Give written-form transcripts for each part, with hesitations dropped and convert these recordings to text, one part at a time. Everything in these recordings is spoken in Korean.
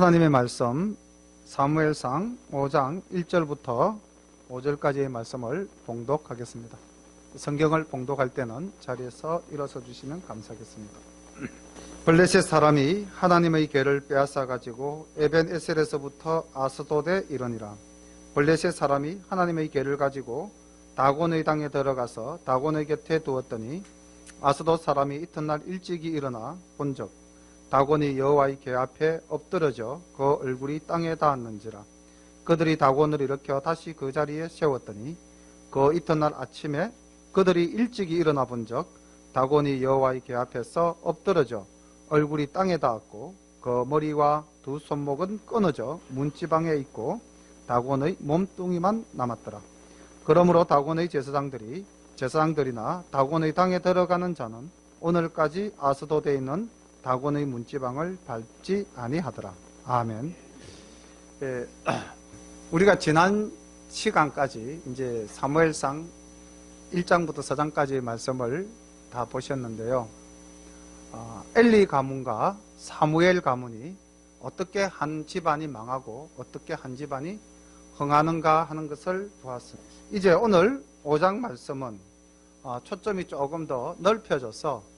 하나님의 말씀 사무엘상 5장 1절부터 5절까지의 말씀을 봉독하겠습니다. 성경을 봉독할 때는 자리에서 일어서 주시면 감사하겠습니다. 블레셋 사람이 하나님의 궤를 빼앗아 가지고 에벤에셀에서부터 아스돗에 이르니라. 블레셋 사람이 하나님의 궤를 가지고 다곤의 땅에 들어가서 다곤의 곁에 두었더니 아스돗 사람이 이튿날 일찍이 일어나 본즉 다곤이 여호와의 궤 앞에 엎드러져 그 얼굴이 땅에 닿았는지라. 그들이 다곤을 일으켜 다시 그 자리에 세웠더니 그 이튿날 아침에 그들이 일찍이 일어나 본즉 다곤이 여호와의 궤 앞에서 엎드러져 얼굴이 땅에 닿았고 그 머리와 두 손목은 끊어져 문지방에 있고 다곤의 몸뚱이만 남았더라. 그러므로 다곤의 제사장들이나 다곤의 당에 들어가는 자는 오늘까지 아스돗에 있는 다곤의 문지방을 밟지 아니하더라. 아멘. 우리가 지난 시간까지 이제 사무엘상 1장부터 4장까지의 말씀을 다 보셨는데요. 엘리 가문과 사무엘 가문이 어떻게 한 집안이 망하고 어떻게 한 집안이 흥하는가 하는 것을 보았습니다. 이제 오늘 5장 말씀은 초점이 조금 더 넓혀져서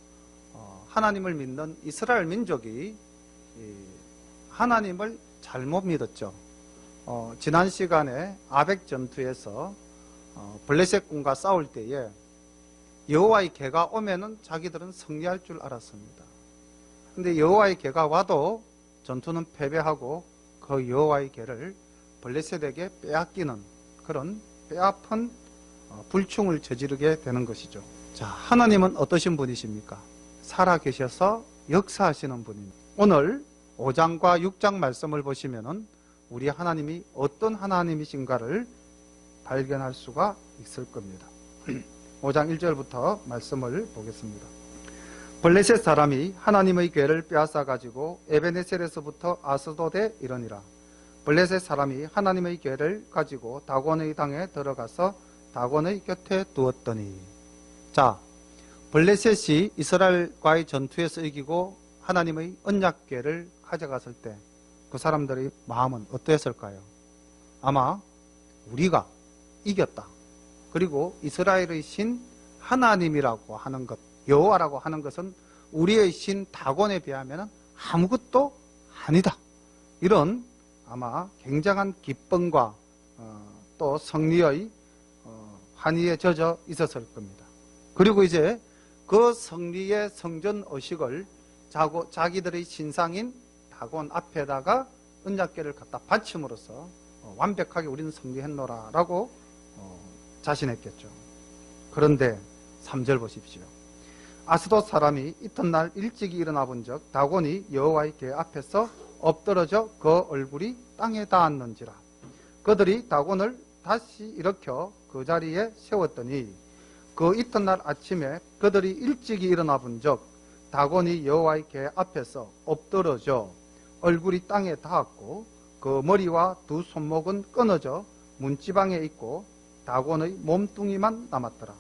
하나님을 믿는 이스라엘 민족이 하나님을 잘못 믿었죠. 지난 시간에 아벡 전투에서 블레셋 군과 싸울 때에 여호와의 궤가 오면은 자기들은 승리할 줄 알았습니다. 근데 여호와의 궤가 와도 전투는 패배하고 그 여호와의 궤를 블레셋에게 빼앗기는 그런 뼈아픈 불충을 저지르게 되는 것이죠. 자, 하나님은 어떠신 분이십니까? 살아계셔서 역사하시는 분입니다. 오늘 5장과 6장 말씀을 보시면은 우리 하나님이 어떤 하나님이신가를 발견할 수가 있을 겁니다. 5장 1절부터 말씀을 보겠습니다. 블레셋 사람이 하나님의 궤를 빼앗아 가지고 에벤에셀에서부터 아스돗에 이르니라. 블레셋 사람이 하나님의 궤를 가지고 다곤의 당에 들어가서 다곤의 곁에 두었더니. 자, 블레셋이 이스라엘과의 전투에서 이기고 하나님의 언약궤를 가져갔을 때 그 사람들의 마음은 어떠했을까요? 아마 우리가 이겼다. 그리고 이스라엘의 신 하나님이라고 하는 것, 여호와라고 하는 것은 우리의 신 다곤에 비하면 아무것도 아니다. 이런 아마 굉장한 기쁨과 또 승리의 환희에 젖어 있었을 겁니다. 그리고 이제 그 승리의 성전 의식을 자기들의 신상인 다곤 앞에다가 언약궤를 갖다 바침으로써 완벽하게 우리는 승리했노라 라고 자신했겠죠. 그런데 3절 보십시오. 아스돗 사람이 이튿날 일찍이 일어나 본즉 다곤이 여호와의 궤 앞에서 엎드러져 그 얼굴이 땅에 닿았는지라. 그들이 다곤을 다시 일으켜 그 자리에 세웠더니 그 이튿날 아침에 그들이 일찍이 일어나 본즉 다곤이 여호와의 궤 앞에서 엎드러져 얼굴이 땅에 닿았고 그 머리와 두 손목은 끊어져 문지방에 있고 다곤의 몸뚱이만 남았더라.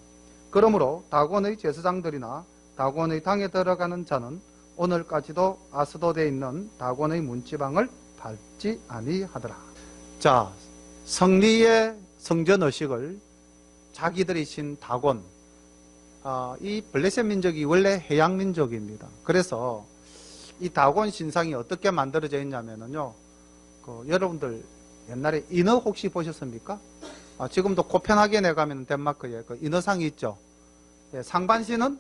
그러므로 다곤의 제사장들이나 다곤의 당에 들어가는 자는 오늘까지도 아스돗에 있는 다곤의 문지방을 밟지 아니하더라. 자, 승리의 성전 의식을 자기들이 신 다곤, 이 블레셋 민족이 원래 해양 민족입니다. 그래서 이 다곤 신상이 어떻게 만들어져 있냐면요, 여러분들 옛날에 인어 혹시 보셨습니까? 지금도 코펜하겐에 가면 덴마크에 그 인어상이 있죠. 상반신은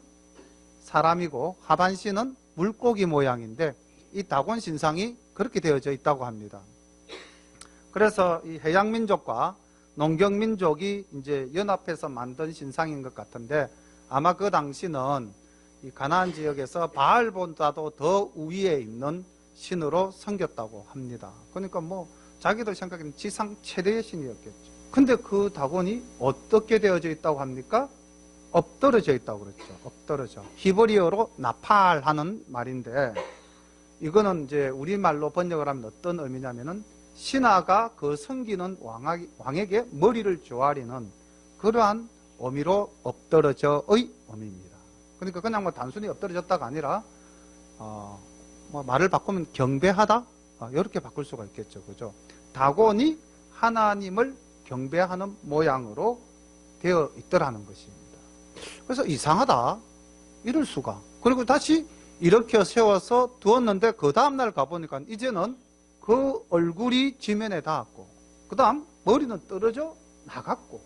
사람이고 하반신은 물고기 모양인데 이 다곤 신상이 그렇게 되어져 있다고 합니다. 그래서 이 해양 민족과 농경 민족이 이제 연합해서 만든 신상인 것 같은데 아마 그 당시는 이 가나안 지역에서 바알보다도 더 위에 있는 신으로 섬겼다고 합니다. 그러니까 뭐 자기들 생각에는 지상 최대의 신이었겠죠. 근데 그 다곤이 어떻게 되어져 있다고 합니까? 엎드러져 있다고 그랬죠. 엎드러져. 히브리어로 나팔하는 말인데 이거는 이제 우리말로 번역을 하면 어떤 의미냐면은 신하가 그 섬기는 왕에게 머리를 조아리는 그러한 의미로 엎드러져의 의미입니다. 그러니까 그냥 뭐 단순히 엎드러졌다가 아니라 뭐 말을 바꾸면 경배하다 이렇게 바꿀 수가 있겠죠. 그죠? 다곤이 하나님을 경배하는 모양으로 되어 있더라는 것입니다. 그래서 이상하다. 이럴 수가. 그리고 다시 이렇게 세워서 두었는데 그 다음날 가보니까 이제는 그 얼굴이 지면에 닿았고 그 다음 머리는 떨어져 나갔고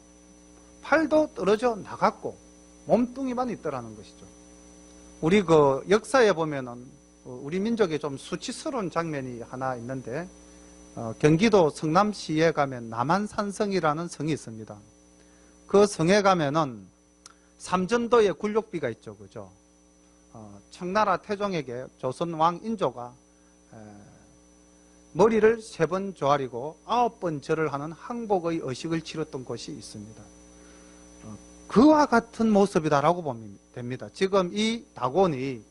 팔도 떨어져 나갔고 몸뚱이만 있더라는 것이죠. 우리 그 역사에 보면은 우리 민족에 좀 수치스러운 장면이 하나 있는데 경기도 성남시에 가면 남한산성이라는 성이 있습니다. 그 성에 가면은 삼전도의 굴욕비가 있죠. 그죠? 청나라 태종에게 조선 왕 인조가 머리를 3번 조아리고 9번 절을 하는 항복의 의식을 치렀던 곳이 있습니다. 그와 같은 모습이다라고 보면 됩니다. 지금 이 다곤이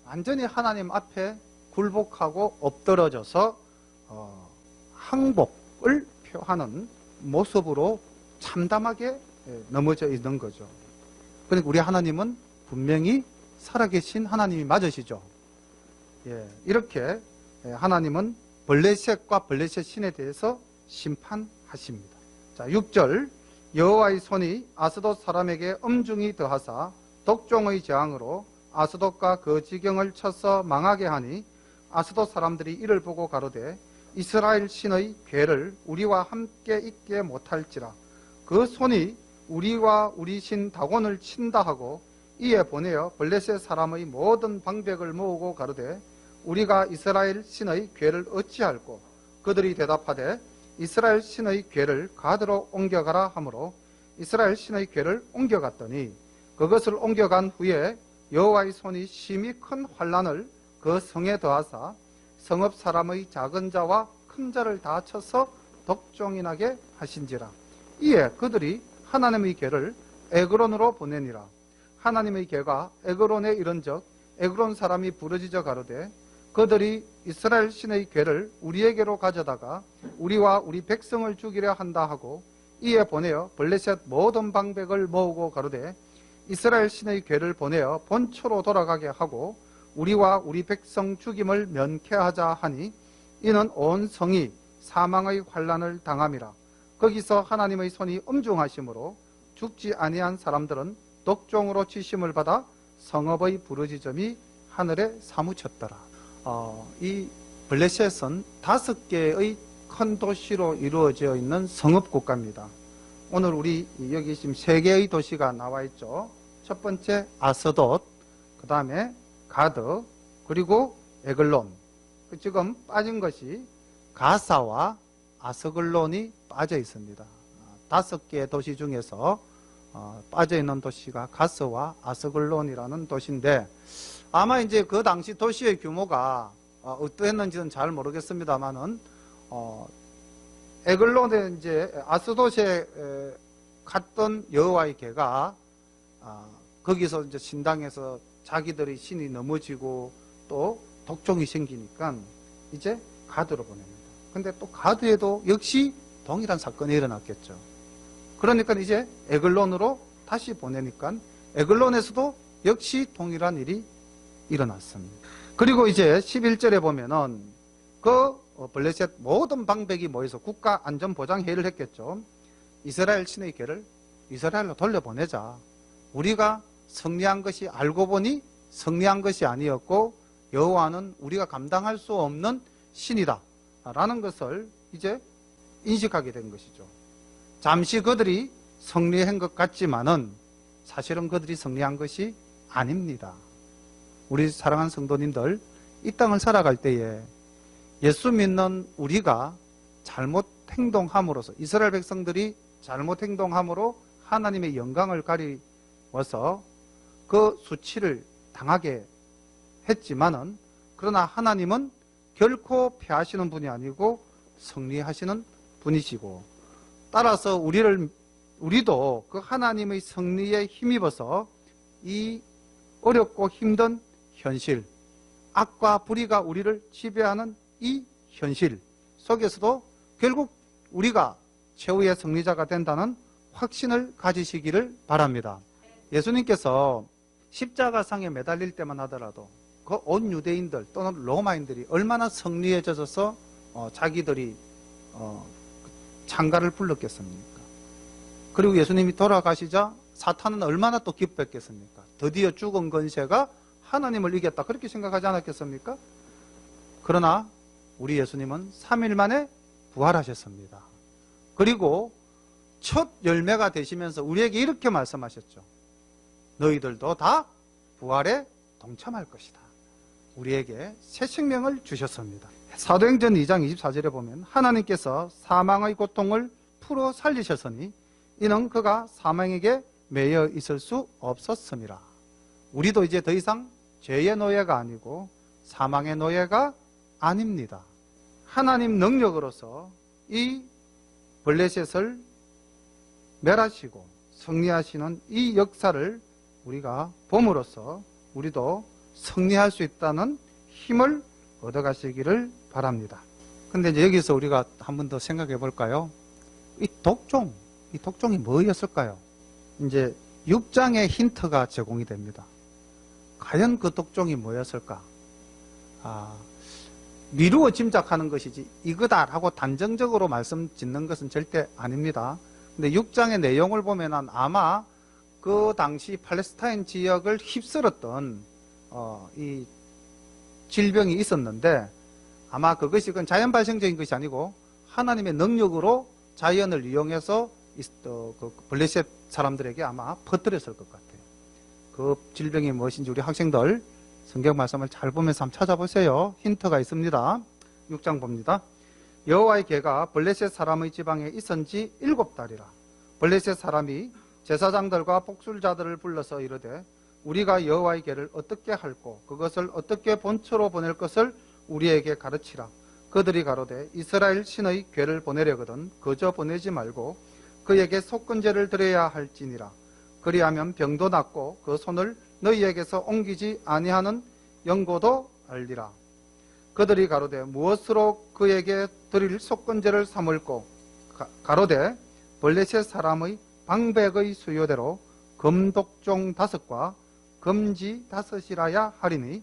완전히 하나님 앞에 굴복하고 엎드러져서 항복을 표하는 모습으로 참담하게 넘어져 있는 거죠. 그러니까 우리 하나님은 분명히 살아계신 하나님이 맞으시죠. 이렇게 하나님은 블레셋과 블레셋 신에 대해서 심판하십니다. 자, 6절 여호와의 손이 아스돗 사람에게 엄중히 더하사 독종의 재앙으로 아스돗과 그 지경을 쳐서 망하게 하니 아스돗 사람들이 이를 보고 가로되 이스라엘 신의 괴를 우리와 함께 있게 못할지라. 그 손이 우리와 우리 신 다곤을 친다 하고 이에 보내어 블레셋 사람의 모든 방백을 모으고 가로되 우리가 이스라엘 신의 괴를 어찌할꼬. 그들이 대답하되 이스라엘 신의 괴를 가드로 옮겨가라 하므로 이스라엘 신의 괴를 옮겨갔더니 그것을 옮겨간 후에 여호와의 손이 심히 큰 환난을 그 성에 더하사 성읍 사람의 작은 자와 큰 자를 다 쳐서 독종인하게 하신지라. 이에 그들이 하나님의 괴를 에그론으로 보내니라. 하나님의 괴가 에그론에 이른적 에그론 사람이 부르짖어 가로되 그들이 이스라엘 신의 괴를 우리에게로 가져다가 우리와 우리 백성을 죽이려 한다 하고 이에 보내어 블레셋 모든 방백을 모으고 가로되 이스라엘 신의 괴를 보내어 본초로 돌아가게 하고 우리와 우리 백성 죽임을 면케하자 하니 이는 온 성이 사망의 환난을 당함이라. 거기서 하나님의 손이 엄중하심으로 죽지 아니한 사람들은 독종으로 치심을 받아 성읍의 부르짖음이 하늘에 사무쳤더라. 이 블레셋은 5개의 큰 도시로 이루어져 있는 성읍 국가입니다. 오늘 우리 여기 지금 3개의 도시가 나와 있죠. 첫 번째 아스돗, 그 다음에 가드, 그리고 에글론. 지금 빠진 것이 가사와 아스글론이 빠져 있습니다. 5개의 도시 중에서 빠져 있는 도시가 가스와 아스글론이라는 도시인데 아마 이제 그 당시 도시의 규모가 어떠했는지는 잘 모르겠습니다만은 에글론에 이제 아스돗에 갔던 여호와의 괴가 거기서 이제 신당에서 자기들의 신이 넘어지고 또 독종이 생기니까 이제 가드로 보냅니다. 근데 또 가드에도 역시 동일한 사건이 일어났겠죠. 그러니까 이제 에글론으로 다시 보내니까 에글론에서도 역시 동일한 일이 일어났습니다. 그리고 이제 11절에 보면은 그 블레셋 모든 방백이 모여서 국가 안전 보장 회의를 했겠죠. 이스라엘 신의 괴를 이스라엘로 돌려보내자. 우리가 승리한 것이 알고 보니 승리한 것이 아니었고 여호와는 우리가 감당할 수 없는 신이다 라는 것을 이제 인식하게 된 것이죠. 잠시 그들이 승리한 것 같지만은 사실은 그들이 승리한 것이 아닙니다. 우리 사랑하는 성도님들, 이 땅을 살아갈 때에 예수 믿는 우리가 잘못 행동함으로써 이스라엘 백성들이 잘못 행동함으로 하나님의 영광을 가리워서 그 수치를 당하게 했지만은 그러나 하나님은 결코 패하시는 분이 아니고 승리하시는 분이시고 따라서 우리도 그 하나님의 승리에 힘입어서 이 어렵고 힘든 현실, 악과 불의가 우리를 지배하는 이 현실 속에서도 결국 우리가 최후의 승리자가 된다는 확신을 가지시기를 바랍니다. 예수님께서 십자가상에 매달릴 때만 하더라도 그 온 유대인들 또는 로마인들이 얼마나 승리에 젖어서 자기들이 창가를 불렀겠습니까? 그리고 예수님이 돌아가시자 사탄은 얼마나 또 기뻐했겠습니까? 드디어 죽은 권세가 하나님을 이겼다, 그렇게 생각하지 않았겠습니까? 그러나 우리 예수님은 3일 만에 부활하셨습니다. 그리고 첫 열매가 되시면서 우리에게 이렇게 말씀하셨죠. 너희들도 다 부활에 동참할 것이다. 우리에게 새 생명을 주셨습니다. 사도행전 2장 24절에 보면 하나님께서 사망의 고통을 풀어 살리셨으니 이는 그가 사망에게 매여 있을 수 없었음이라. 우리도 이제 더 이상 죄의 노예가 아니고 사망의 노예가 아닙니다. 하나님 능력으로서 이 블레셋을 멸하시고 승리하시는 이 역사를 우리가 봄으로써 우리도 승리할 수 있다는 힘을 얻어가시기를 바랍니다. 근데 이제 여기서 우리가 한 번 더 생각해 볼까요? 이 독종이 뭐였을까요? 이제 6장의 힌트가 제공이 됩니다. 과연 그 독종이 뭐였을까? 미루어 짐작하는 것이지 이거다라고 단정적으로 말씀 짓는 것은 절대 아닙니다. 근데 6장의 내용을 보면 아마 그 당시 팔레스타인 지역을 휩쓸었던 이 질병이 있었는데 아마 그것이 자연 발생적인 것이 아니고 하나님의 능력으로 자연을 이용해서 그 블레셋 사람들에게 아마 퍼뜨렸을 것 같아요. 그 질병이 무엇인지 우리 학생들 성경 말씀을 잘 보면서 한번 찾아보세요. 힌트가 있습니다. 6장 봅니다. 여호와의 개가 블레셋 사람의 지방에 있은 지 7달이라. 블레셋 사람이 제사장들과 복술자들을 불러서 이르되 우리가 여호와의 개를 어떻게 할꼬 그것을 어떻게 본처로 보낼 것을 우리에게 가르치라. 그들이 가로되 이스라엘 신의 괴를 보내려거든 그저 보내지 말고 그에게 속건제를 드려야 할지니라. 그리하면 병도 낫고 그 손을 너희에게서 옮기지 아니하는 연고도 알리라. 그들이 가로되 무엇으로 그에게 드릴 속건제를 삼을꼬 가로되 블레셋 사람의 방백의 수요대로 금독종 5과 금지 5이라야 하리니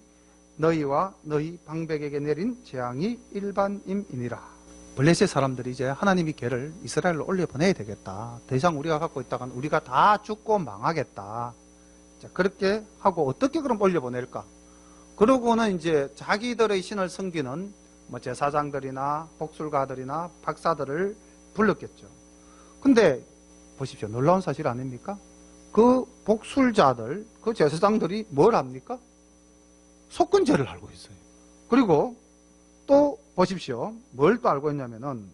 너희와 너희 방백에게 내린 재앙이 일반임이니라. 블레셋 사람들이 이제 하나님이 걔를 이스라엘로 올려보내야 되겠다. 더 이상 우리가 갖고 있다간 우리가 다 죽고 망하겠다. 자, 그렇게 하고 어떻게 그럼 올려보낼까? 그러고는 이제 자기들의 신을 섬기는 제사장들이나 복술가들이나 박사들을 불렀겠죠. 근데 보십시오. 놀라운 사실 아닙니까? 그 복술자들, 그 제사장들이 뭘 합니까? 속건제를 알고 있어요. 그리고 또 보십시오. 뭘 또 알고 있냐면은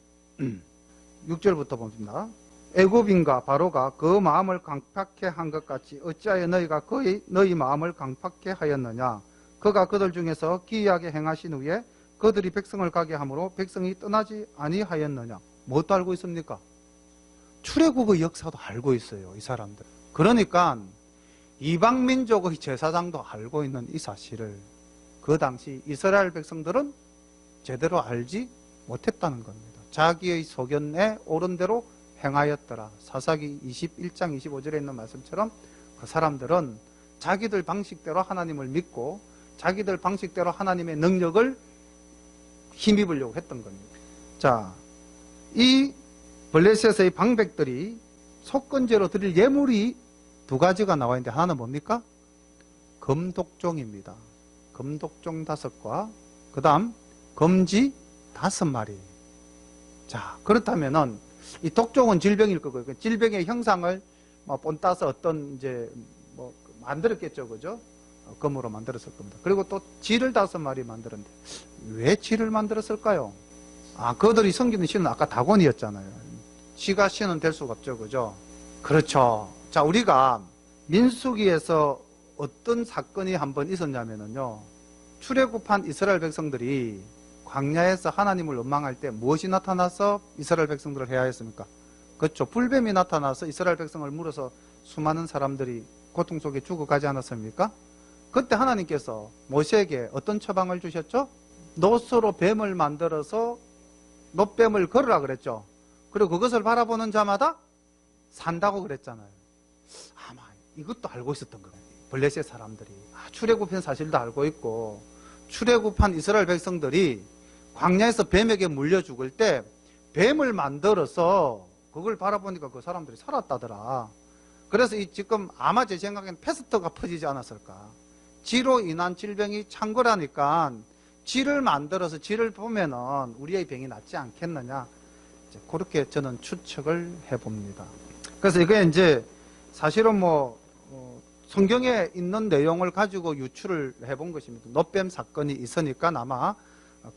6절부터 봅니다. 애굽인과 바로가 그 마음을 강팍해 한 것 같이 어찌하여 너희가 너희 마음을 강팍해 하였느냐? 그가 그들 중에서 기이하게 행하신 후에 그들이 백성을 가게 함으로 백성이 떠나지 아니하였느냐? 뭣도 알고 있습니까? 출애굽의 역사도 알고 있어요. 이 사람들. 그러니까 이방민족의 제사장도 알고 있는 이 사실을 그 당시 이스라엘 백성들은 제대로 알지 못했다는 겁니다. 자기의 소견에 옳은 대로 행하였더라. 사사기 21장 25절에 있는 말씀처럼 그 사람들은 자기들 방식대로 하나님을 믿고 자기들 방식대로 하나님의 능력을 힘입으려고 했던 겁니다. 자, 이 블레셋의 방백들이 속건제로 드릴 예물이 2가지가 나와 있는데 하나는 뭡니까? 금독종입니다. 금독종 5과 그 다음 금지 5마리. 자, 그렇다면은 이 독종은 질병일 거고요. 질병의 형상을 본따서 어떤 만들었겠죠, 그죠? 금으로 만들었을 겁니다. 그리고 또 쥐를 5마리 만들었는데 왜 쥐를 만들었을까요? 그들이 섬기는 신은 아까 다곤이었잖아요. 쥐가 신은 될 수가 없죠, 그죠? 그렇죠. 자, 우리가 민수기에서 어떤 사건이 한번 있었냐면요. 출애굽한 이스라엘 백성들이 광야에서 하나님을 원망할 때 무엇이 나타나서 이스라엘 백성들을 해야 했습니까? 그렇죠. 불뱀이 나타나서 이스라엘 백성을 물어서 수많은 사람들이 고통 속에 죽어가지 않았습니까? 그때 하나님께서 모세에게 어떤 처방을 주셨죠? 노스로 뱀을 만들어서 놋뱀을 걸으라 그랬죠. 그리고 그것을 바라보는 자마다 산다고 그랬잖아요. 아마 이것도 알고 있었던 거예요. 블레셋 사람들이 출애굽한 사실도 알고 있고 출애굽한 이스라엘 백성들이 광야에서 뱀에게 물려 죽을 때 뱀을 만들어서 그걸 바라보니까 그 사람들이 살았다더라. 그래서 지금 아마 제 생각엔 패스트가 퍼지지 않았을까. 쥐로 인한 질병이 창궐하니까 쥐를 만들어서 쥐를 보면은 우리의 병이 낫지 않겠느냐. 그렇게 저는 추측을 해봅니다. 그래서 이게 이제 사실은 성경에 있는 내용을 가지고 유추를 해본 것입니다. 놋뱀 사건이 있으니까 아마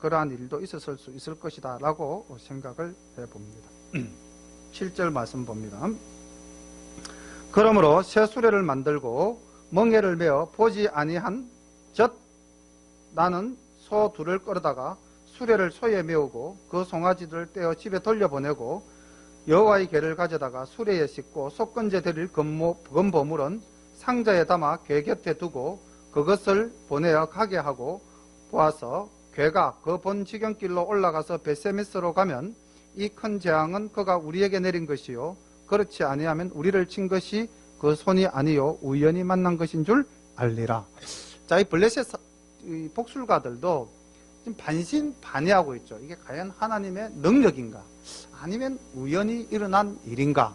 그러한 일도 있었을 수 있을 것이다 라고 생각을 해봅니다. 7절 말씀 봅니다. 그러므로 새 수레를 만들고 멍에를 메어 보지 아니한 젖 나는 소 둘을 끌어다가 수레를 소에 메우고 그 송아지들을 떼어 집에 돌려보내고 여호와의 궤를 가져다가 수레에 싣고 속건제 드릴 금보물은 상자에 담아 궤 곁에 두고 그것을 보내어 가게 하고 보아서 궤가 그 본 지경길로 올라가서 베세미스로 가면 이 큰 재앙은 그가 우리에게 내린 것이요 그렇지 아니하면 우리를 친 것이 그 손이 아니요 우연히 만난 것인 줄 알리라. 자, 이 블레셋 복술가들도 지금 반신반의하고 있죠. 이게 과연 하나님의 능력인가 아니면 우연히 일어난 일인가.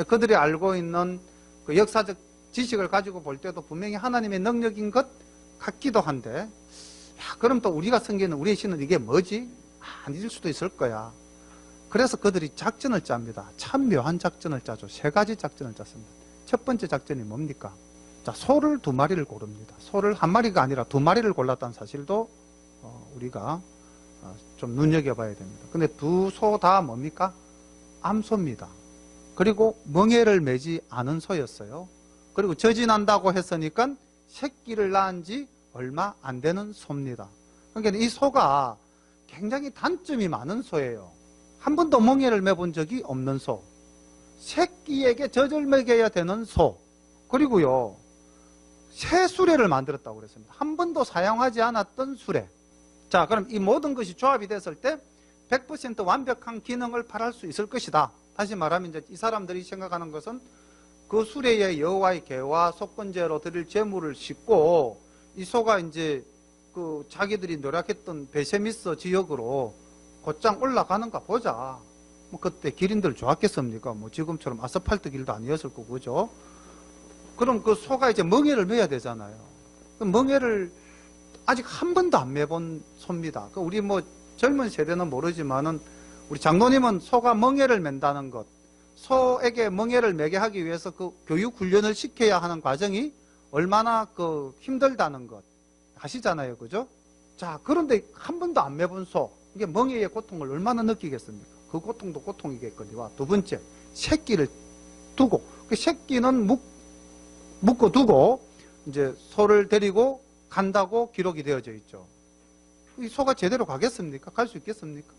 그들이 알고 있는 그 역사적 지식을 가지고 볼 때도 분명히 하나님의 능력인 것 같기도 한데, 그럼 또 우리가 섬기는 우리의 신은 이게 뭐지? 아닐 수도 있을 거야. 그래서 그들이 작전을 짭니다. 참 묘한 작전을 짜죠. 3가지 작전을 짰습니다. 첫 번째 작전이 뭡니까? 자, 소를 2마리를 고릅니다. 소를 1마리가 아니라 2마리를 골랐다는 사실도 우리가 좀 눈여겨봐야 됩니다. 근데 2소 다 뭡니까? 암소입니다. 그리고 멍에를 매지 않은 소였어요. 그리고 젖이 난다고 했으니까 새끼를 낳은 지 얼마 안 되는 소입니다. 그러니까 이 소가 굉장히 단점이 많은 소예요. 한 번도 멍에를 매본 적이 없는 소, 새끼에게 젖을 먹여야 되는 소, 그리고요 새 수레를 만들었다고 그랬습니다. 한 번도 사용하지 않았던 수레. 자, 그럼 이 모든 것이 조합이 됐을 때 100% 완벽한 기능을 발할 수 있을 것이다. 다시 말하면 이제 이 사람들이 생각하는 것은 그 수레에 여호와의 궤와 속건제로 드릴 제물을 싣고 이 소가 이제 그 자기들이 노력했던 베세미스 지역으로 곧장 올라가는가 보자. 그때 길인들 좋았겠습니까? 지금처럼 아스팔트 길도 아니었을 거고, 그죠? 그럼 그 소가 이제 멍에를 매야 되잖아요. 그 멍에를 아직 한 번도 안 매본 소입니다. 우리 젊은 세대는 모르지만은 우리 장로님은 소가 멍에를 맨다는 것, 소에게 멍에를 매게 하기 위해서 그 교육 훈련을 시켜야 하는 과정이 얼마나 힘들다는 것 아시잖아요, 그죠? 자, 그런데 한 번도 안 매본 소, 이게 멍에의 고통을 얼마나 느끼겠습니까? 그 고통도 고통이겠거니와. 두 번째, 새끼를 두고, 그 새끼는 묶어두고 이제 소를 데리고 간다고 기록이 되어져 있죠. 이 소가 제대로 가겠습니까? 갈 수 있겠습니까?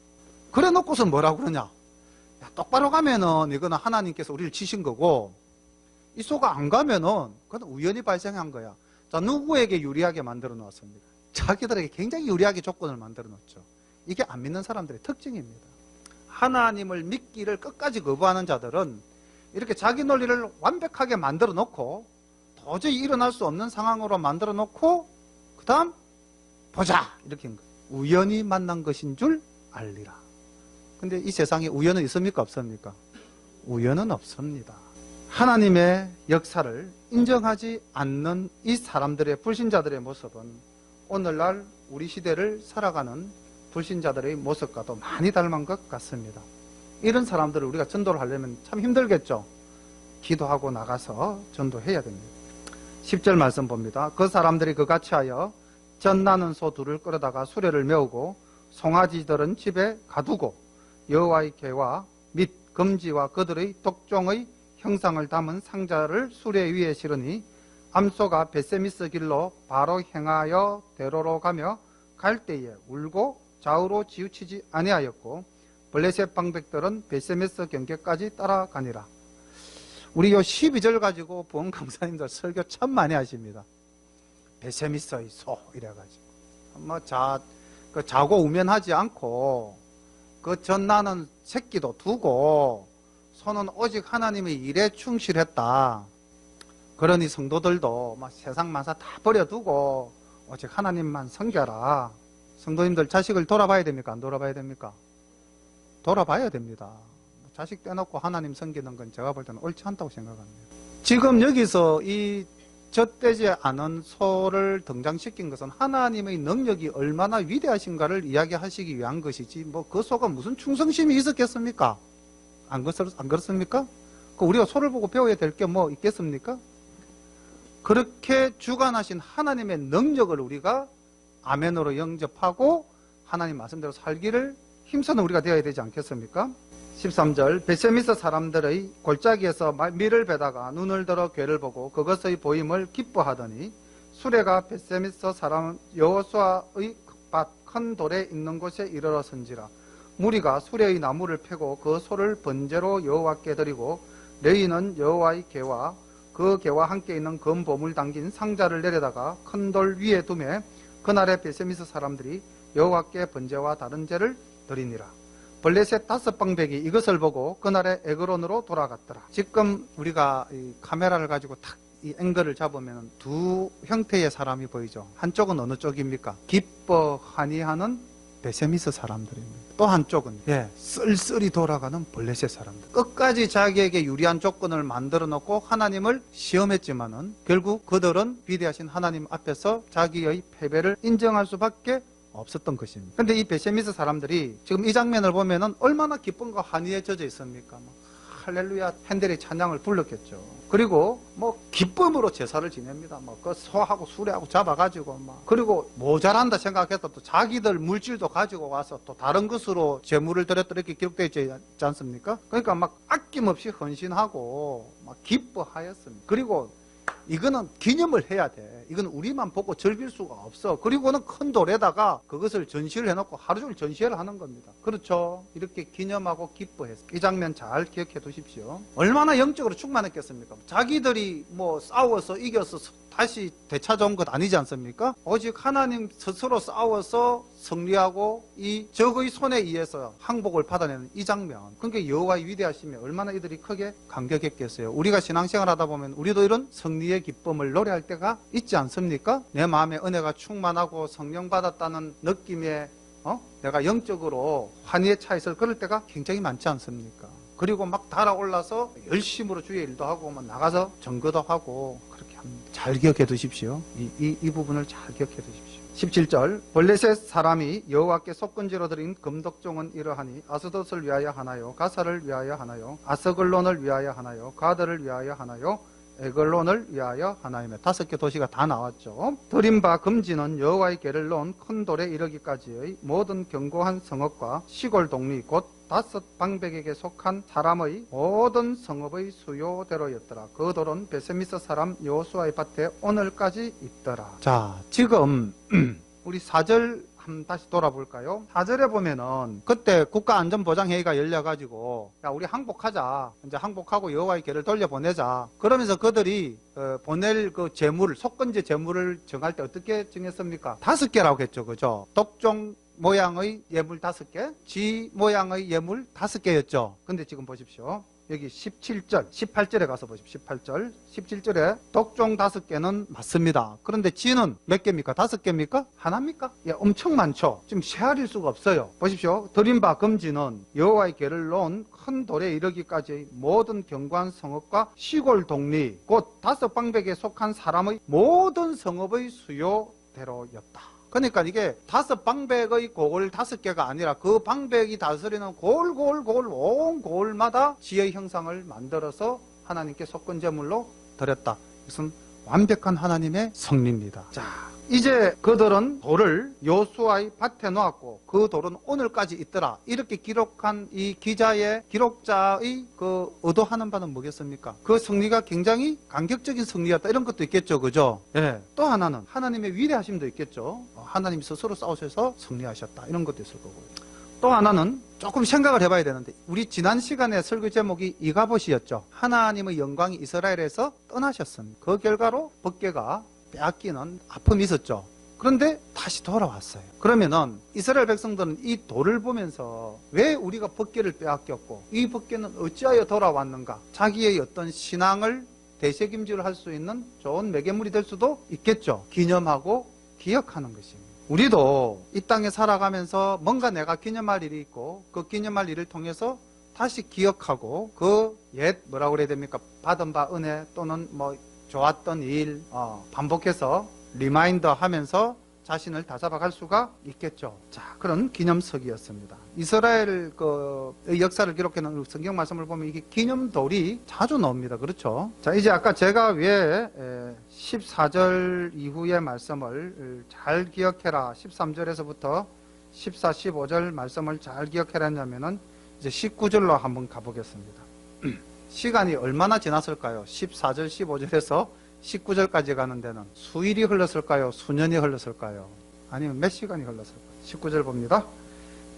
그래 놓고서 뭐라고 그러냐? 야, 똑바로 가면은 이거는 하나님께서 우리를 치신 거고, 이 소가 안 가면은 그건 우연히 발생한 거야. 자, 누구에게 유리하게 만들어 놓았습니까? 자기들에게 굉장히 유리하게 조건을 만들어 놓죠. 이게 안 믿는 사람들의 특징입니다. 하나님을 믿기를 끝까지 거부하는 자들은 이렇게 자기 논리를 완벽하게 만들어 놓고 도저히 일어날 수 없는 상황으로 만들어 놓고 그 다음 보자 이렇게 한 거예요. 우연히 만난 것인 줄 알리라. 근데 이 세상에 우연은 있습니까? 없습니까? 우연은 없습니다. 하나님의 역사를 인정하지 않는 이 사람들의 불신자들의 모습은 오늘날 우리 시대를 살아가는 불신자들의 모습과도 많이 닮은 것 같습니다. 이런 사람들을 우리가 전도를 하려면 참 힘들겠죠. 기도하고 나가서 전도해야 됩니다. 10절 말씀 봅니다. 그 사람들이 그같이 하여 젖나는 소 2를 끌어다가 수레를 메우고 송아지들은 집에 가두고 여호와의 궤와 및 금지와 그들의 독종의 형상을 담은 상자를 수레 위에 실으니 암소가 베세미스 길로 바로 행하여 대로로 가며 갈 때에 울고 좌우로 치우치지 아니하였고 블레셋 방백들은 베세메스 경계까지 따라가니라. 우리 요 12절 가지고 보험 강사님들 설교 참 많이 하십니다. 베세미스의 소 이래가지고 자고 우면하지 않고 그 젖나는 새끼도 두고 소는 오직 하나님의 일에 충실했다. 그러니 성도들도 세상 만사 다 버려두고 오직 하나님만 섬겨라. 성도님들 자식을 돌아봐야 됩니까? 안 돌아봐야 됩니까? 돌아봐야 됩니다. 자식 떼놓고 하나님 섬기는 건 제가 볼 때는 옳지 않다고 생각합니다. 지금 여기서 이 젖되지 않은 소를 등장시킨 것은 하나님의 능력이 얼마나 위대하신가를 이야기하시기 위한 것이지 뭐 그 소가 무슨 충성심이 있었겠습니까? 안 그렇습니까? 우리가 소를 보고 배워야 될 게 뭐 있겠습니까? 그렇게 주관하신 하나님의 능력을 우리가 아멘으로 영접하고 하나님 말씀대로 살기를 힘쓰는 우리가 되어야 되지 않겠습니까? 13절 베세미스 사람들의 골짜기에서 밀을 베다가 눈을 들어 괴를 보고 그것의 보임을 기뻐하더니 수레가 베세미스 사람 여호수아의 밭 큰 돌에 있는 곳에 이르렀은지라 무리가 수레의 나무를 패고 그 소를 번제로 여호와께 드리고 레위는 여호와의 개와 그 개와 함께 있는 금보물 담긴 상자를 내려다가 큰 돌 위에 두매 그날에 베세미스 사람들이 여호와께 번제와 다른 제를 드리니라. 블레셋 5방백이 이것을 보고 그날의 에그론으로 돌아갔더라. 지금 우리가 이 카메라를 가지고 탁 이 앵글을 잡으면 두 형태의 사람이 보이죠. 한쪽은 어느 쪽입니까? 기뻐하니 하는 베세미스 사람들입니다. 또 한쪽은 쓸쓸히 돌아가는 블레셋 사람들. 끝까지 자기에게 유리한 조건을 만들어 놓고 하나님을 시험했지만은 결국 그들은 위대하신 하나님 앞에서 자기의 패배를 인정할 수밖에 없었던 것입니다. 그런데 이 베세미스 사람들이 지금 이 장면을 보면은 얼마나 기쁨과 환희에 젖어 있습니까? 할렐루야 팬들이 찬양을 불렀겠죠. 그리고 기쁨으로 제사를 지냅니다. 그 소하고 수레하고 잡아가지고 그리고 모자란다 생각해서 또 자기들 물질도 가지고 와서 또 다른 것으로 제물을 드렸다 이렇게 기록되어 있지 않습니까? 그러니까 아낌없이 헌신하고 기뻐하였습니다. 그리고 이거는 기념을 해야 돼. 이건 우리만 보고 즐길 수가 없어. 그리고는 큰 돌에다가 그것을 전시를 해놓고 하루 종일 전시회를 하는 겁니다. 그렇죠? 이렇게 기념하고 기뻐했어. 이 장면 잘 기억해 두십시오. 얼마나 영적으로 충만했겠습니까? 자기들이 싸워서 이겨서 다시 되찾아온 것 아니지 않습니까? 오직 하나님 스스로 싸워서 승리하고 이 적의 손에 의해서 항복을 받아내는 이 장면. 그러니까 여호와의 위대하심에 얼마나 이들이 크게 감격했겠어요. 우리가 신앙생활 하다 보면 우리도 이런 승리의 기쁨을 노래할 때가 있지 않습니까? 내 마음에 은혜가 충만하고 성령 받았다는 느낌에 내가 영적으로 환희에 차 있을 그럴 때가 굉장히 많지 않습니까? 그리고 달아올라서 열심으로 주의 일도 하고 나가서 전거도 하고 그렇게 합니다. 잘 기억해 두십시오. 이 부분을 잘 기억해 두십시오. 17절 블레셋 사람이 여호와께 속건제로 드린 금독종은 이러하니 아스돗을 위하여 하나요? 가사를 위하여 하나요? 아스글론을 위하여 하나요? 가드를 위하여 하나요? 에글론을 위하여 하나이며 5개 도시가 다 나왔죠. 드린 바 금지는 여호와의 궤를 놓은 큰 돌에 이르기까지의 모든 견고한 성읍과 시골 동리 곧 5방백에게 속한 사람의 모든 성읍의 수요대로였더라. 그 돌은 베세미스 사람 여호수아의 밭에 오늘까지 있더라. 자, 지금 우리 4절 한번 다시 돌아볼까요? 4절에 보면은 그때 국가안전보장회의가 열려가지고 야 우리 항복하자. 이제 항복하고 여호와의 궤를 돌려보내자. 그러면서 그들이 보낼 그 재물, 속건제 재물을 정할 때 어떻게 정했습니까? 5개라고 했죠. 그죠? 독종 모양의 예물 5개, 쥐 모양의 예물 5개였죠. 근데 지금 보십시오. 여기 17절, 18절에 가서 보십시오. 18절, 17절에 독종 5개는 맞습니다. 그런데 쥐는 몇 개입니까? 5개입니까? 하나입니까? 엄청 많죠. 지금 헤아릴 수가 없어요. 보십시오. 드린 바 금지는 여호와의 궤를 놓은 큰 돌에 이르기까지 모든 견고한 성읍과 시골 동리 곧 5방백에 속한 사람의 모든 성읍의 수요대로였다. 그러니까 이게 5방백의 고을 5개가 아니라 그 방백이 다스리는 골 온 고을마다 지의 형상을 만들어서 하나님께 속건제물로 드렸다. 이것은 완벽한 하나님의 섭리입니다. 자, 이제 그들은 돌을 여호수아의 밭에 놓았고 그 돌은 오늘까지 있더라. 이렇게 기록한 이 기록자의 그 의도하는 바는 뭐겠습니까? 그 승리가 굉장히 감격적인 승리였다. 이런 것도 있겠죠. 그죠? 예. 또 하나는 하나님의 위대하심도 있겠죠. 하나님 스스로 싸우셔서 승리하셨다. 이런 것도 있을 거고요. 또 하나는 조금 생각을 해봐야 되는데 우리 지난 시간에 설교 제목이 이가봇이었죠. 하나님의 영광이 이스라엘에서 떠나셨습니다. 그 결과로 법궤가 빼앗기는 아픔이 있었죠. 그런데 다시 돌아왔어요. 그러면은 이스라엘 백성들은 이 돌을 보면서 왜 우리가 법궤를 빼앗겼고 이 법궤는 어찌하여 돌아왔는가? 자기의 어떤 신앙을 되새김질을 할 수 있는 좋은 매개물이 될 수도 있겠죠. 기념하고 기억하는 것입니다. 우리도 이 땅에 살아가면서 뭔가 내가 기념할 일이 있고 그 기념할 일을 통해서 다시 기억하고 그 옛 뭐라고 그래야 됩니까? 받은 바 은혜 또는 뭐 좋았던 일 반복해서 리마인더 하면서 자신을 다잡아갈 수가 있겠죠. 자, 그런 기념석이었습니다. 이스라엘 역사를 기록해놓은 성경 말씀을 보면 이게 기념돌이 자주 나옵니다. 그렇죠? 자, 이제 아까 제가 왜 14절 이후의 말씀을 잘 기억해라, 13절에서부터 14, 15절 말씀을 잘 기억해라 했냐면은 이제 19절로 한번 가보겠습니다. 시간이 얼마나 지났을까요? 14절, 15절에서 19절까지 가는 데는 수일이 흘렀을까요? 수년이 흘렀을까요? 아니면 몇 시간이 흘렀을까요? 19절 봅니다.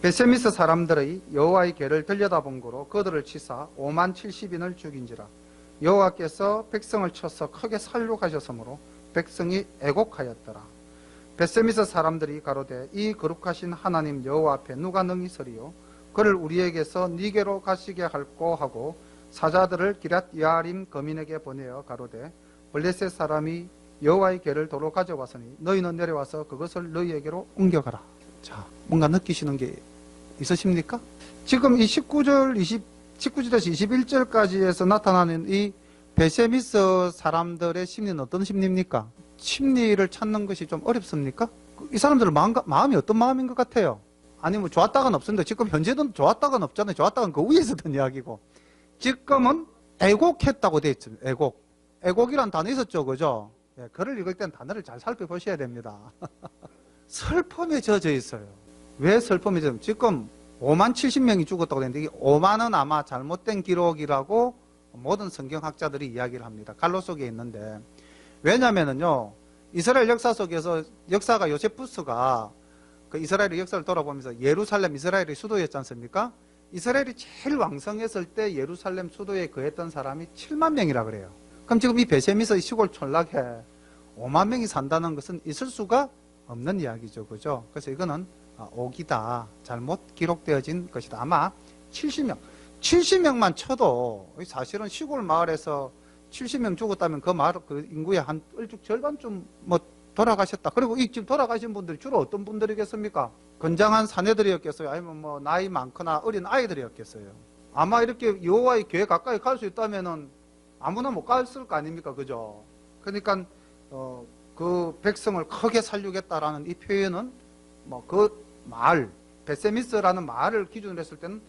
베세미스 사람들의 여호와의 궤를 들여다본 거로 그들을 치사 5만 70인을 죽인지라. 여호와께서 백성을 쳐서 크게 살육하셨으므로 백성이 애곡하였더라. 베세미스 사람들이 가로되 이 거룩하신 하나님 여호와 앞에 누가 능히 서리요? 그를 우리에게서 니게로 가시게 할꼬 하고 사자들을 기랏 여아림 거민에게 보내어 가로되 블레셋 사람이 여호와의 궤를 도로 가져왔으니 너희는 내려와서 그것을 너희에게로 옮겨가라. 자, 뭔가 느끼시는 게 있으십니까? 지금 이 19절에서 21절까지에서 나타나는 이 베세미스 사람들의 심리는 어떤 심리입니까? 심리를 찾는 것이 좀 어렵습니까? 이 사람들의 마음이 어떤 마음인 것 같아요? 아니면 좋았다가는 없습니다. 지금 현재는 좋았다가는 없잖아요. 좋았다가는 그 위에 있었던 이야기고, 지금은 애곡했다고 되어 있죠. 애곡이란 단어 있었죠. 그죠? 예, 글을 읽을 땐 단어를 잘 살펴보셔야 됩니다. 슬픔에 젖어 있어요. 왜 슬픔에 젖어 있어요? 지금 5만 70명이 죽었다고 했는데 이 5만은 아마 잘못된 기록이라고 모든 성경학자들이 이야기를 합니다. 갈로 속에 있는데, 왜냐면은요, 이스라엘 역사 속에서 역사가 요세푸스가 그 이스라엘의 역사를 돌아보면서 예루살렘, 이스라엘의 수도였지 않습니까? 이스라엘이 제일 왕성했을 때 예루살렘 수도에 거했던 사람이 7만 명이라 그래요. 그럼 지금 이 베세미스 시골 촌락에 5만 명이 산다는 것은 있을 수가 없는 이야기죠. 그죠? 그래서 이거는 오기다. 잘못 기록되어진 것이다. 아마 70명만 쳐도 사실은 시골 마을에서 70명 죽었다면 그 마을, 그 인구의 한 일죽 절반쯤 뭐 돌아가셨다. 그리고 이 지금 돌아가신 분들이 주로 어떤 분들이겠습니까? 건장한 사내들이었겠어요? 아니면 뭐 나이 많거나 어린 아이들이었겠어요? 아마 이렇게 여호와의 궤 가까이 갈 수 있다면은 아무나 못 갔을 거 아닙니까? 그죠? 그러니까 그 백성을 크게 살리겠다라는 이 표현은 뭐 그 마을, 베세미스라는 마을을 기준으로 했을 때는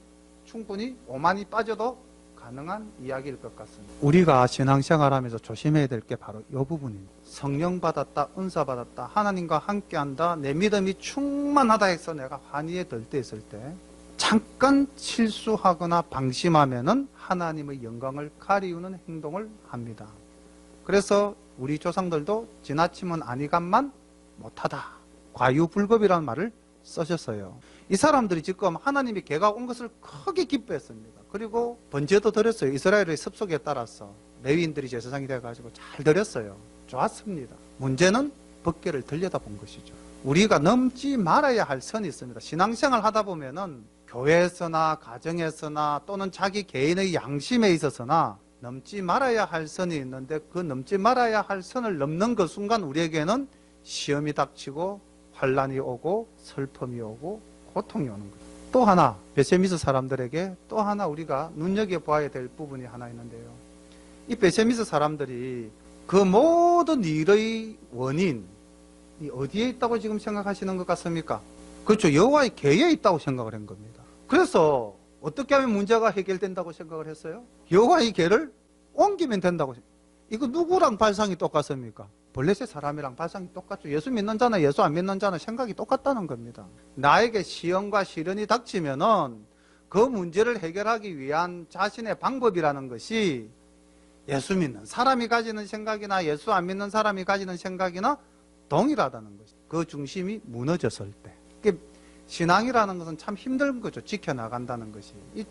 충분히 5만이 빠져도 가능한 이야기일 것 같습니다. 우리가 신앙생활하면서 조심해야 될 게 바로 이 부분입니다. 성령 받았다, 은사 받았다, 하나님과 함께한다, 내 믿음이 충만하다 해서 내가 환희에 들 때 있을 때 잠깐 실수하거나 방심하면은 하나님의 영광을 가리우는 행동을 합니다. 그래서 우리 조상들도 지나치면 아니간만 못하다, 과유불급이라는 말을 쓰셨어요. 이 사람들이 지금 하나님의 궤가 온 것을 크게 기뻐했습니다. 그리고 번제도 드렸어요. 이스라엘의 습속에 따라서 레위인들이 제사장이 돼가지고 잘 드렸어요. 좋았습니다. 문제는 법궤를 들여다본 것이죠. 우리가 넘지 말아야 할 선이 있습니다. 신앙생활 하다 보면은 교회에서나 가정에서나 또는 자기 개인의 양심에 있어서나 넘지 말아야 할 선이 있는데 그 넘지 말아야 할 선을 넘는 그 순간 우리에게는 시험이 닥치고 환란이 오고 슬픔이 오고 고통이 오는 거예요. 또 하나, 베세미스 사람들에게 또 하나 우리가 눈여겨봐야 될 부분이 하나 있는데요. 이 베세미스 사람들이 그 모든 일의 원인이 어디에 있다고 지금 생각하시는 것 같습니까? 그렇죠. 여호와의 궤에 있다고 생각을 한 겁니다. 그래서 어떻게 하면 문제가 해결된다고 생각을 했어요? 여호와의 궤를 옮기면 된다고. 이거 누구랑 발상이 똑같습니까? 블레셋 사람이랑 발상이 똑같죠. 예수 믿는 자나 예수 안 믿는 자나 생각이 똑같다는 겁니다. 나에게 시험과 시련이 닥치면은 그 문제를 해결하기 위한 자신의 방법이라는 것이 예수 믿는 사람이 가지는 생각이나 예수 안 믿는 사람이 가지는 생각이나 동일하다는 것이, 그 중심이 무너졌을 때. 신앙이라는 것은 참 힘든 거죠. 지켜나간다는 것이. 이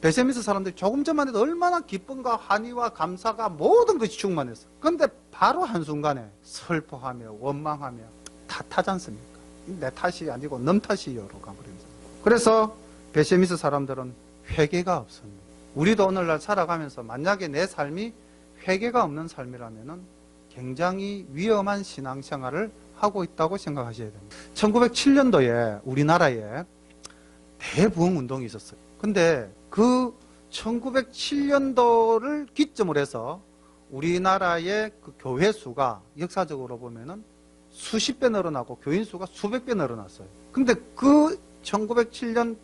베세미스 사람들이 조금 전만 해도 얼마나 기쁨과 환희와 감사가 모든 것이 충만했어요. 그런데 바로 한순간에 슬퍼하며 원망하며 탓하지 않습니까? 내 탓이 아니고 넌 탓이요로 가버립니다. 그래서 베세미스 사람들은 회개가 없습니다. 우리도 오늘날 살아가면서 만약에 내 삶이 회개가 없는 삶이라면 굉장히 위험한 신앙생활을 하고 있다고 생각하셔야 됩니다. 1907년도에 우리나라에 대부흥 운동이 있었어요. 근데 그 1907년도를 기점으로 해서 우리나라의 그 교회 수가 역사적으로 보면은 수십 배 늘어나고 교인 수가 수백 배 늘어났어요. 근데 그 1907년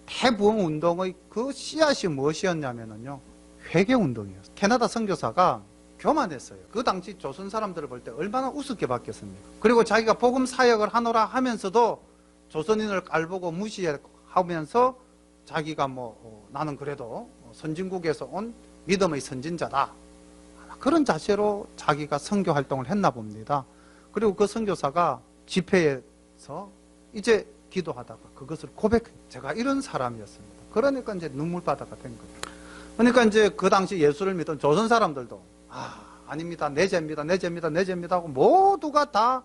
대부흥 운동의 그 씨앗이 무엇이었냐면요, 회개 운동이었어요. 캐나다 선교사가 교만했어요. 그 당시 조선 사람들을 볼 때 얼마나 우습게 바뀌었습니까? 그리고 자기가 복음 사역을 하노라 하면서도 조선인을 깔보고 무시하면서 자기가 나는 그래도 선진국에서 온 믿음의 선진자다, 그런 자세로 자기가 선교 활동을 했나 봅니다. 그리고 그 선교사가 집회에서 이제 기도하다가 그것을 고백해요. 제가 이런 사람이었습니다. 그러니까 이제 눈물바다가 된 거예요. 그러니까 이제 그 당시 예수를 믿던 조선 사람들도 아닙니다, 내 죄입니다, 내 죄입니다, 내 죄입니다 하고 모두가 다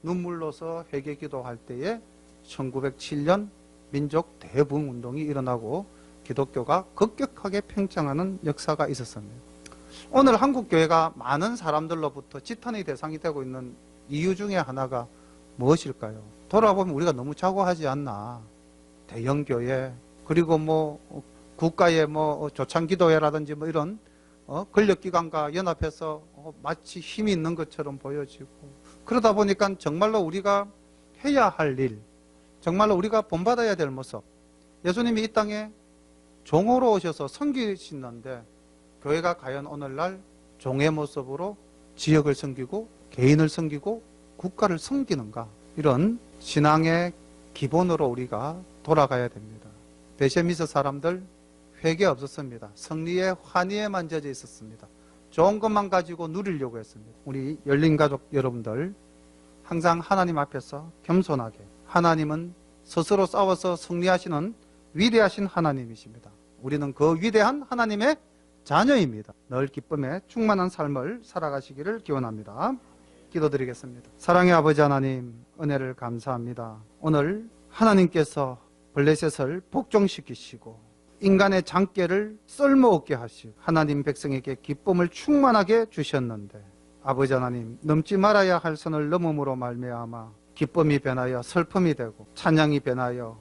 눈물로서 회개 기도할 때에 1907년 민족 대부흥 운동이 일어나고 기독교가 급격하게 팽창하는 역사가 있었습니다. 오늘 한국교회가 많은 사람들로부터 지탄의 대상이 되고 있는 이유 중에 하나가 무엇일까요? 돌아보면 우리가 너무 자고하지 않나. 대형교회, 그리고 국가의 조창기도회라든지 이런 권력기관과 연합해서 마치 힘이 있는 것처럼 보여지고, 그러다 보니까 정말로 우리가 해야 할 일, 정말로 우리가 본받아야 될 모습, 예수님이 이 땅에 종으로 오셔서 섬기시는데 교회가 과연 오늘날 종의 모습으로 지역을 섬기고 개인을 섬기고 국가를 섬기는가, 이런 신앙의 기본으로 우리가 돌아가야 됩니다. 베세미스 사람들 회개 없었습니다. 성리에 환희에만 젖어 있었습니다. 좋은 것만 가지고 누리려고 했습니다. 우리 열린가족 여러분들, 항상 하나님 앞에서 겸손하게, 하나님은 스스로 싸워서 승리하시는 위대하신 하나님이십니다. 우리는 그 위대한 하나님의 자녀입니다. 늘 기쁨에 충만한 삶을 살아가시기를 기원합니다. 기도드리겠습니다. 사랑의 아버지 하나님, 은혜를 감사합니다. 오늘 하나님께서 블레셋을 복종시키시고 인간의 장깨를 쓸모없게 하시고 하나님 백성에게 기쁨을 충만하게 주셨는데, 아버지 하나님, 넘지 말아야 할 선을 넘음으로 말미암아 기쁨이 변하여 슬픔이 되고 찬양이 변하여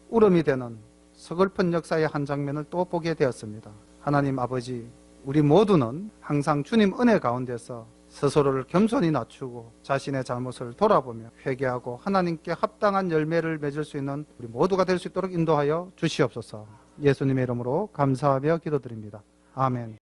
울음이 되는 서글픈 역사의 한 장면을 또 보게 되었습니다. 하나님 아버지, 우리 모두는 항상 주님 은혜 가운데서 스스로를 겸손히 낮추고 자신의 잘못을 돌아보며 회개하고 하나님께 합당한 열매를 맺을 수 있는 우리 모두가 될 수 있도록 인도하여 주시옵소서. 예수님의 이름으로 감사하며 기도드립니다. 아멘.